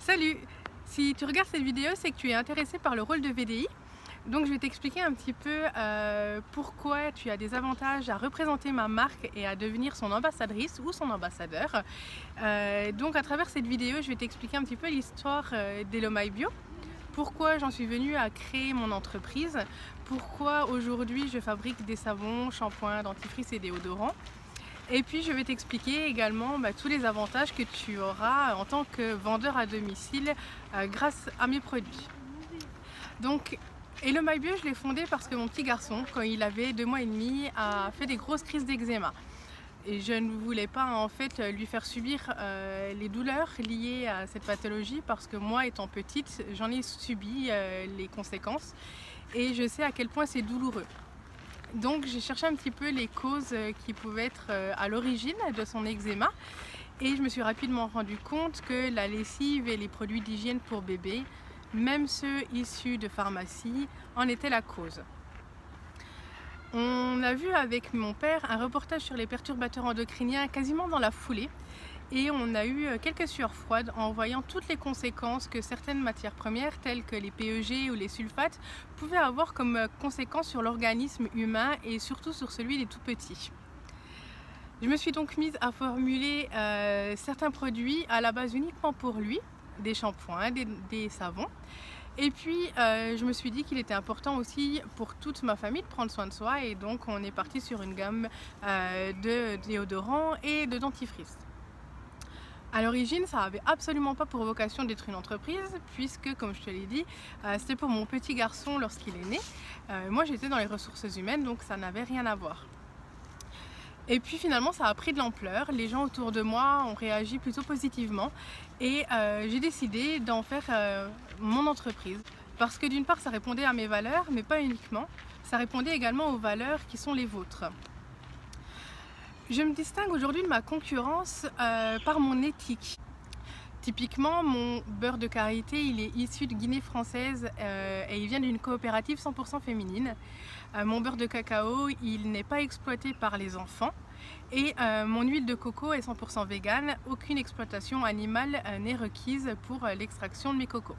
Salut! Si tu regardes cette vidéo, c'est que tu es intéressé par le rôle de VDI. Donc je vais t'expliquer un petit peu pourquoi tu as des avantages à représenter ma marque et à devenir son ambassadrice ou son ambassadeur. Donc à travers cette vidéo, je vais t'expliquer un petit peu l'histoire d'Hello My Bio, pourquoi j'en suis venue à créer mon entreprise, pourquoi aujourd'hui je fabrique des savons, shampoings, dentifrice et déodorants. Et puis je vais t'expliquer également tous les avantages que tu auras en tant que vendeur à domicile grâce à mes produits. Donc Hello My Bio, je l'ai fondé parce que mon petit garçon, quand il avait 2 mois et demi, a fait des grosses crises d'eczéma. Et je ne voulais pas en fait lui faire subir les douleurs liées à cette pathologie parce que moi étant petite, j'en ai subi les conséquences et je sais à quel point c'est douloureux. Donc j'ai cherché un petit peu les causes qui pouvaient être à l'origine de son eczéma et je me suis rapidement rendu compte que la lessive et les produits d'hygiène pour bébé, même ceux issus de pharmacie, en étaient la cause. On a vu avec mon père un reportage sur les perturbateurs endocriniens quasiment dans la foulée et on a eu quelques sueurs froides en voyant toutes les conséquences que certaines matières premières telles que les PEG ou les sulfates pouvaient avoir comme conséquences sur l'organisme humain et surtout sur celui des tout petits. Je me suis donc mise à formuler certains produits à la base uniquement pour lui, des shampoings, des savons. Et puis je me suis dit qu'il était important aussi pour toute ma famille de prendre soin de soi et donc on est parti sur une gamme de déodorants et de dentifrice. À l'origine, ça n'avait absolument pas pour vocation d'être une entreprise puisque, comme je te l'ai dit, c'était pour mon petit garçon lorsqu'il est né. Moi j'étais dans les ressources humaines donc ça n'avait rien à voir. Et puis finalement ça a pris de l'ampleur, les gens autour de moi ont réagi plutôt positivement et j'ai décidé d'en faire mon entreprise. Parce que d'une part ça répondait à mes valeurs, mais pas uniquement, ça répondait également aux valeurs qui sont les vôtres. Je me distingue aujourd'hui de ma concurrence par mon éthique. Typiquement, mon beurre de karité, il est issu de Guinée française et il vient d'une coopérative 100% féminine. Mon beurre de cacao, il n'est pas exploité par les enfants. Et mon huile de coco est 100% végane. Aucune exploitation animale n'est requise pour l'extraction de mes cocos.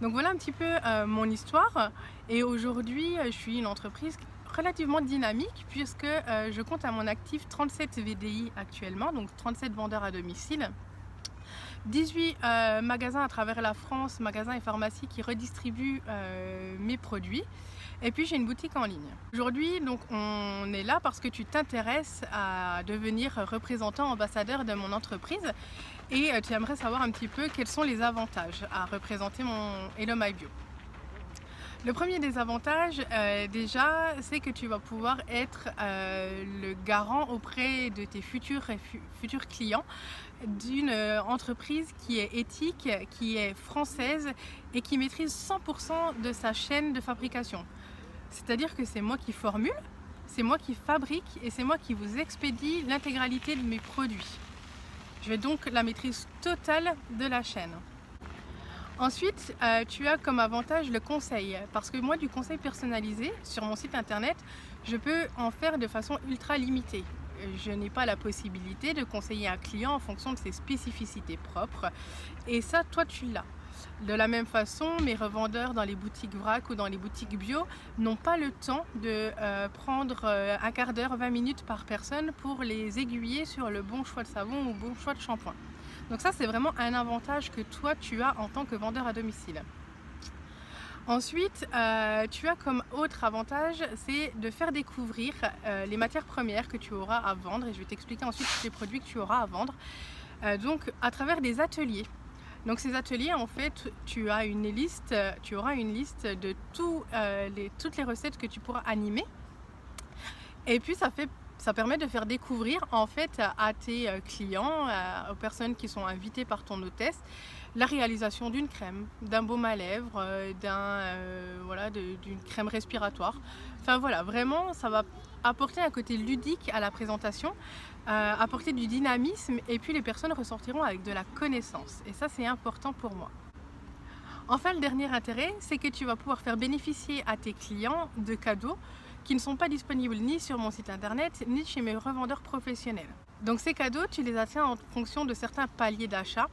Donc voilà un petit peu mon histoire. Et aujourd'hui, je suis une entreprise relativement dynamique puisque je compte à mon actif 37 VDI actuellement, donc 37 vendeurs à domicile. 18 magasins à travers la France, magasins et pharmacies qui redistribuent mes produits. Et puis j'ai une boutique en ligne. Aujourd'hui, donc on est là parce que tu t'intéresses à devenir représentant, ambassadeur de mon entreprise et tu aimerais savoir un petit peu quels sont les avantages à représenter mon Hello My Bio. Le premier des avantages, déjà, c'est que tu vas pouvoir être le garant auprès de tes futurs clients d'une entreprise qui est éthique, qui est française et qui maîtrise 100% de sa chaîne de fabrication. C'est-à-dire que c'est moi qui formule, c'est moi qui fabrique et c'est moi qui vous expédie l'intégralité de mes produits. Je vais donc la maîtrise totale de la chaîne. Ensuite, tu as comme avantage le conseil, parce que moi du conseil personnalisé sur mon site internet, je peux en faire de façon ultra limitée. Je n'ai pas la possibilité de conseiller un client en fonction de ses spécificités propres et ça, toi tu l'as. De la même façon, mes revendeurs dans les boutiques vrac ou dans les boutiques bio n'ont pas le temps de prendre un quart d'heure, 20 minutes par personne pour les aiguiller sur le bon choix de savon ou bon choix de shampoing. Donc ça, c'est vraiment un avantage que toi, tu as en tant que vendeur à domicile. Ensuite, tu as comme autre avantage, c'est de faire découvrir les matières premières que tu auras à vendre et je vais t'expliquer ensuite tous les produits que tu auras à vendre. Donc à travers des ateliers. Donc ces ateliers, en fait, tu auras une liste de toutes les recettes que tu pourras animer. Et puis ça permet de faire découvrir en fait à tes clients, aux personnes qui sont invitées par ton hôtesse, la réalisation d'une crème, d'un baume à lèvres, d'une crème respiratoire. Enfin voilà, vraiment ça va apporter un côté ludique à la présentation, apporter du dynamisme et puis les personnes ressortiront avec de la connaissance et ça c'est important pour moi. Enfin, le dernier intérêt, c'est que tu vas pouvoir faire bénéficier à tes clients de cadeaux qui ne sont pas disponibles ni sur mon site internet ni chez mes revendeurs professionnels. Donc ces cadeaux, tu les atteins en fonction de certains paliers d'achat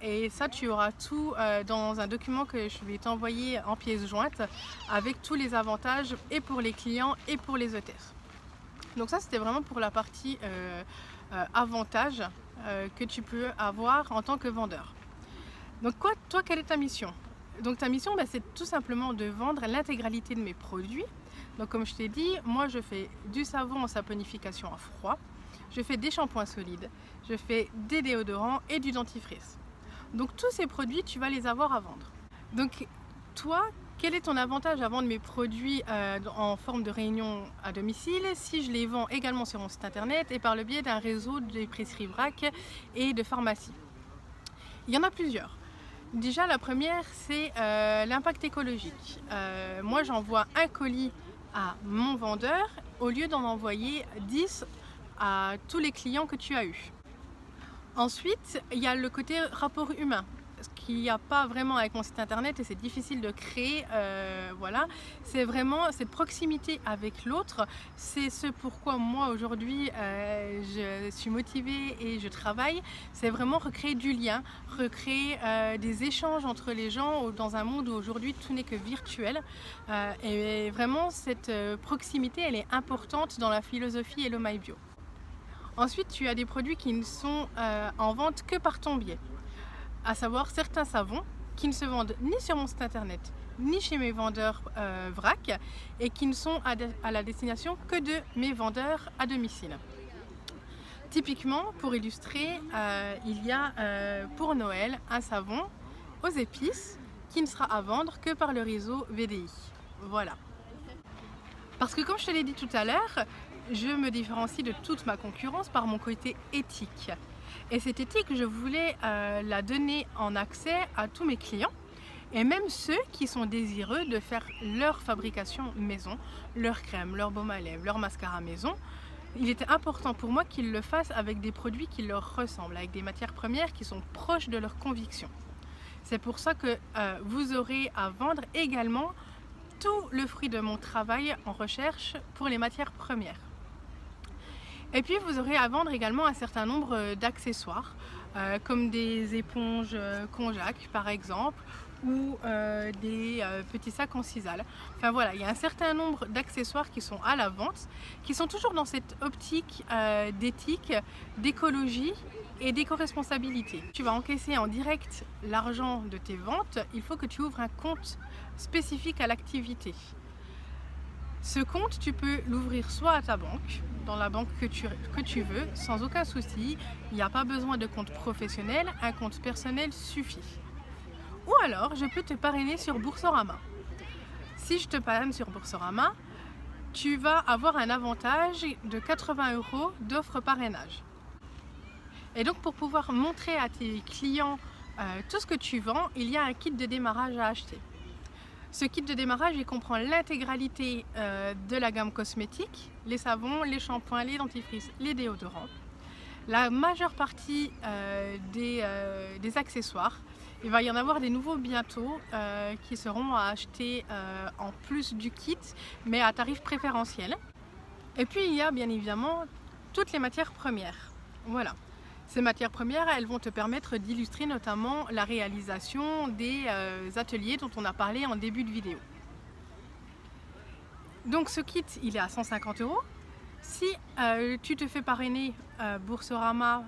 Et ça, tu auras tout dans un document que je vais t'envoyer en pièces jointes avec tous les avantages et pour les clients et pour les hôtesses. Donc ça, c'était vraiment pour la partie avantages que tu peux avoir en tant que vendeur. Donc toi, quelle est ta mission? Donc ta mission, c'est tout simplement de vendre l'intégralité de mes produits. Donc comme je t'ai dit, moi je fais du savon en saponification à froid, je fais des shampoings solides, je fais des déodorants et du dentifrice. Donc tous ces produits, tu vas les avoir à vendre. Donc toi, quel est ton avantage à vendre mes produits en forme de réunion à domicile si je les vends également sur mon site internet et par le biais d'un réseau d'épiceries vrac et de pharmacies? Il y en a plusieurs. Déjà, la première, c'est l'impact écologique. Moi, j'envoie un colis à mon vendeur au lieu d'en envoyer 10 à tous les clients que tu as eus. Ensuite, il y a le côté rapport humain, ce qu'il n'y a pas vraiment avec mon site internet et c'est difficile de créer. Voilà, c'est vraiment cette proximité avec l'autre. C'est ce pourquoi moi aujourd'hui je suis motivée et je travaille. C'est vraiment recréer du lien, recréer des échanges entre les gens dans un monde où aujourd'hui tout n'est que virtuel. Et vraiment cette proximité, elle est importante dans la philosophie Hello My Bio. Ensuite, tu as des produits qui ne sont en vente que par ton biais, à savoir certains savons qui ne se vendent ni sur mon site internet ni chez mes vendeurs vrac et qui ne sont à la destination que de mes vendeurs à domicile. Typiquement, pour illustrer, il y a pour Noël un savon aux épices qui ne sera à vendre que par le réseau VDI. Voilà. Parce que comme je te l'ai dit tout à l'heure, je me différencie de toute ma concurrence par mon côté éthique. Et cette éthique, je voulais la donner en accès à tous mes clients et même ceux qui sont désireux de faire leur fabrication maison, leur crème, leur baume à lèvres, leur mascara maison. Il était important pour moi qu'ils le fassent avec des produits qui leur ressemblent, avec des matières premières qui sont proches de leurs convictions. C'est pour ça que vous aurez à vendre également tout le fruit de mon travail en recherche pour les matières premières. Et puis vous aurez à vendre également un certain nombre d'accessoires comme des éponges Conjac par exemple ou des petits sacs en sisal. Enfin voilà, il y a un certain nombre d'accessoires qui sont à la vente, qui sont toujours dans cette optique d'éthique, d'écologie et d'éco-responsabilité. Tu vas encaisser en direct l'argent de tes ventes, il faut que tu ouvres un compte spécifique à l'activité. Ce compte, tu peux l'ouvrir soit à ta banque, dans la banque que tu veux, sans aucun souci. Il n'y a pas besoin de compte professionnel, un compte personnel suffit. Ou alors, je peux te parrainer sur Boursorama. Si je te parraine sur Boursorama, tu vas avoir un avantage de 80 € d'offre parrainage. Et donc, pour pouvoir montrer à tes clients tout ce que tu vends, il y a un kit de démarrage à acheter. Ce kit de démarrage, il comprend l'intégralité de la gamme cosmétique, les savons, les shampoings, les dentifrices, les déodorants, la majeure partie des accessoires. Il va y en avoir des nouveaux bientôt qui seront à acheter en plus du kit, mais à tarif préférentiel. Et puis il y a bien évidemment toutes les matières premières. Voilà. Ces matières premières, elles vont te permettre d'illustrer notamment la réalisation des ateliers dont on a parlé en début de vidéo. Donc ce kit, il est à 150 €. Si tu te fais parrainer Boursorama,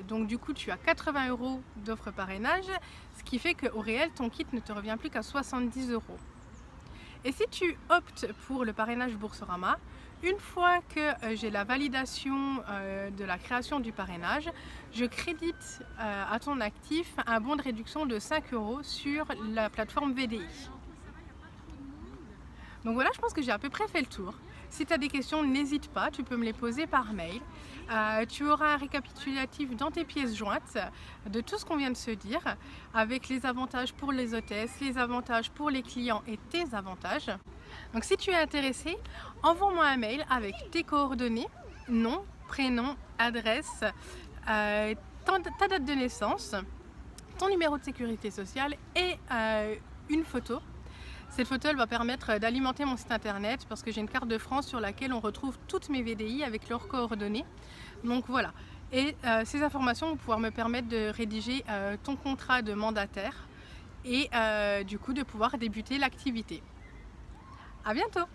donc du coup tu as 80 € d'offre parrainage, ce qui fait qu'au réel, ton kit ne te revient plus qu'à 70 €. Et si tu optes pour le parrainage Boursorama, une fois que j'ai la validation de la création du parrainage, je crédite à ton actif un bon de réduction de 5 € sur la plateforme VDI. Donc voilà, je pense que j'ai à peu près fait le tour. Si tu as des questions, n'hésite pas, tu peux me les poser par mail. Tu auras un récapitulatif dans tes pièces jointes de tout ce qu'on vient de se dire, avec les avantages pour les hôtesses, les avantages pour les clients et tes avantages. Donc si tu es intéressé, envoie-moi un mail avec tes coordonnées, nom, prénom, adresse, ta date de naissance, ton numéro de sécurité sociale et une photo. Cette photo, elle va permettre d'alimenter mon site internet parce que j'ai une carte de France sur laquelle on retrouve toutes mes VDI avec leurs coordonnées. Donc voilà, Et ces informations vont pouvoir me permettre de rédiger ton contrat de mandataire et du coup de pouvoir débuter l'activité. À bientôt!